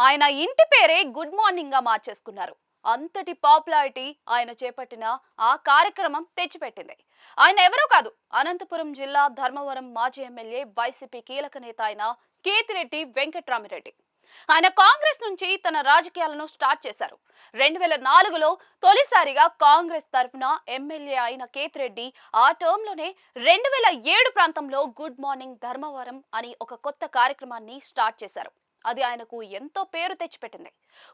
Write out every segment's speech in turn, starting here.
ఆయన ఇంటి పేరే గుడ్ మార్నింగ్ గా మార్చేసుకున్నారు. అంతటి పాపులారిటీ ఆయన చేపట్టిన ఆ కార్యక్రమం తెచ్చిపెట్టింది. ఆయన ఎవరో కాదు, అనంతపురం జిల్లా ధర్మవరం మాజీ ఎమ్మెల్యే వైసీపీ కీలక నేత అయిన కేతిరెడ్డి వెంకట్రామిరెడ్డి. ఆయన కాంగ్రెస్ నుంచి తన రాజకీయాలను స్టార్ట్ చేశారు. 2004లో తొలిసారిగా కాంగ్రెస్ తరఫున ఎమ్మెల్యే అయిన కేతిరెడ్డి ఆ టర్మ్ లోనే 2007 ప్రాంతంలో గుడ్ మార్నింగ్ ధర్మవరం అని ఒక కొత్త కార్యక్రమాన్ని స్టార్ట్ చేశారు. అది ఆయనకు ఎంతో పేరు తెచ్చిపెట్టింది.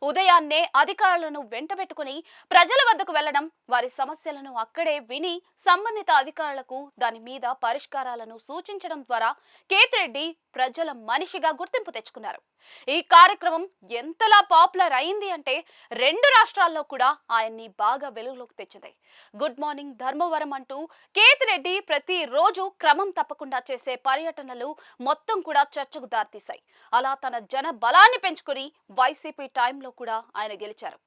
ఉదయాన్నే అధికారులను వెంటబెట్టుకుని ప్రజల వద్దకు వెళ్లడం, వారి సమస్యలను అక్కడే విని సంబంధిత అధికారులకు దాని మీద పరిష్కారాలను సూచించడం ద్వారా కేతిరెడ్డి ప్రజల మనిషిగా గుర్తింపు తెచ్చుకున్నారు. ఈ కార్యక్రమం ఎంతలా పాపులర్ అయింది అంటే రెండు రాష్ట్రాల్లో కూడా ఆయన్ని బాగా వెలుగులోకి తెచ్చింది. గుడ్ మార్నింగ్ ధర్మవరం అంటూ కేతిరెడ్డి ప్రతి రోజు క్రమం తప్పకుండా చేసే పర్యటనలు మొత్తం కూడా చర్చకు దారితీశాయి. అలా తన జన బలాన్ని పెంచుకుని వైసీపీ టైంలో కూడా ఆయన గెలిచారు.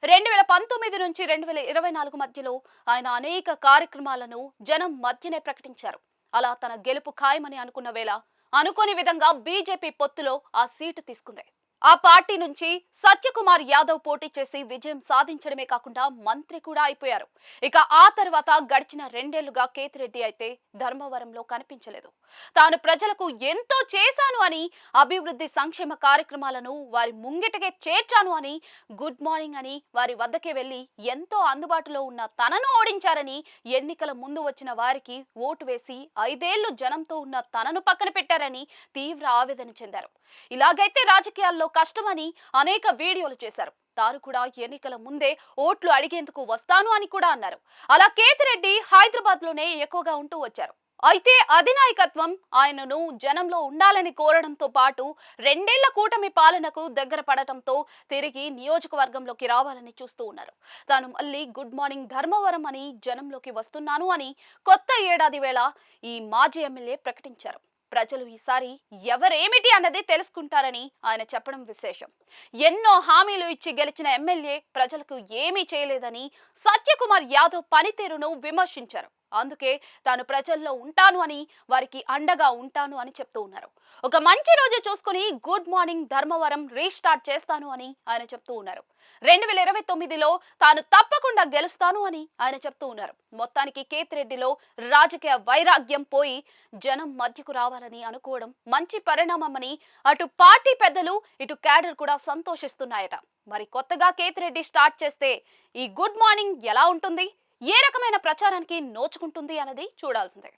2019 నుంచి 2024 మధ్యలో ఆయన అనేక కార్యక్రమాలను జనం మధ్యనే ప్రకటించారు. అలా తన గెలుపు ఖాయమని అనుకున్న వేళ అనుకోని విధంగా బీజేపీ పొత్తులో ఆ సీటు తీసుకుంది. ఆ పార్టీ నుంచి సత్యకుమార్ యాదవ్ పోటీ చేసి విజయం సాధించడమే కాకుండా మంత్రి కూడా అయిపోయారు. ఇక ఆ తర్వాత గడిచిన 2 ఏళ్లుగా కేతిరెడ్డి అయితే ధర్మవరంలో కనిపించలేదు. తాను ప్రజలకు ఎంతో చేశాను అని, అభివృద్ధి సంక్షేమ కార్యక్రమాలను వారి ముంగిటకే చేర్చాను అని, గుడ్ మార్నింగ్ అని వారి వద్దకే వెళ్లి ఎంతో అందుబాటులో ఉన్న తనను ఓడించారని, ఎన్నికల ముందు వచ్చిన వారికి ఓటు వేసి 5 ఏళ్లు జనంతో ఉన్న తనను పక్కన పెట్టారని తీవ్ర ఆవేదన చెందారు. ఇలాగైతే రాజకీయాల్లో కష్టమని అనేక వీడియోలు చేశారు. తాను కూడా ఎన్నికల ముందే ఓట్లు అడిగేందుకు వస్తాను అని కూడా అన్నారు. అలా కేతిరెడ్డి హైదరాబాద్ లోనే ఎక్కువగా ఉంటూ వచ్చారు. అయితే అధినాయకత్వం ఆయనను జనంలో ఉండాలని కోరడంతో పాటు 2 ఏళ్ల కూటమి పాలనకు దగ్గర పడటంతో తిరిగి నియోజకవర్గంలోకి రావాలని చూస్తూ ఉన్నారు. తాను మళ్ళీ గుడ్ మార్నింగ్ ధర్మవరం అని జనంలోకి వస్తున్నాను అని కొత్త ఏడాది వేళ ఈ మాజీ ఎమ్మెల్యే ప్రకటించారు. ప్రజలు ఈసారి ఎవరేమిటి అన్నది తెలుసుకుంటారని ఆయన చెప్పడం విశేషం. ఎన్నో హామీలు ఇచ్చి గెలిచిన ఎమ్మెల్యే ప్రజలకు ఏమీ చేయలేదని సత్యకుమార్ యాదవ్ పనితీరును విమర్శించారు. అందుకే తాను ప్రజల్లో ఉంటాను అని, వారికి అండగా ఉంటాను అని చెప్తూ ఉన్నారు. ఒక మంచి రోజు చూసుకుని గుడ్ మార్నింగ్ ధర్మవరం రీస్టార్ట్ చేస్తాను అని ఆయన చెప్తూ ఉన్నారు. 2029లో తాను తప్పకుండా గెలుస్తాను అని ఆయన చెప్తూ ఉన్నారు. మొత్తానికి కేతిరెడ్డిలో రాజకీయ వైరాగ్యం పోయి జనం మధ్యకు రావాలని అనుకోవడం మంచి పరిణామమని అటు పార్టీ పెద్దలు, ఇటు క్యాడర్ కూడా సంతోషిస్తున్నాయట. మరి కొత్తగా కేతిరెడ్డి స్టార్ట్ చేస్తే ఈ గుడ్ మార్నింగ్ ఎలా ఉంటుంది, ఏ రకమైన ప్రచారానికి నోచుకుంటుంది అన్నది చూడాల్సిందే.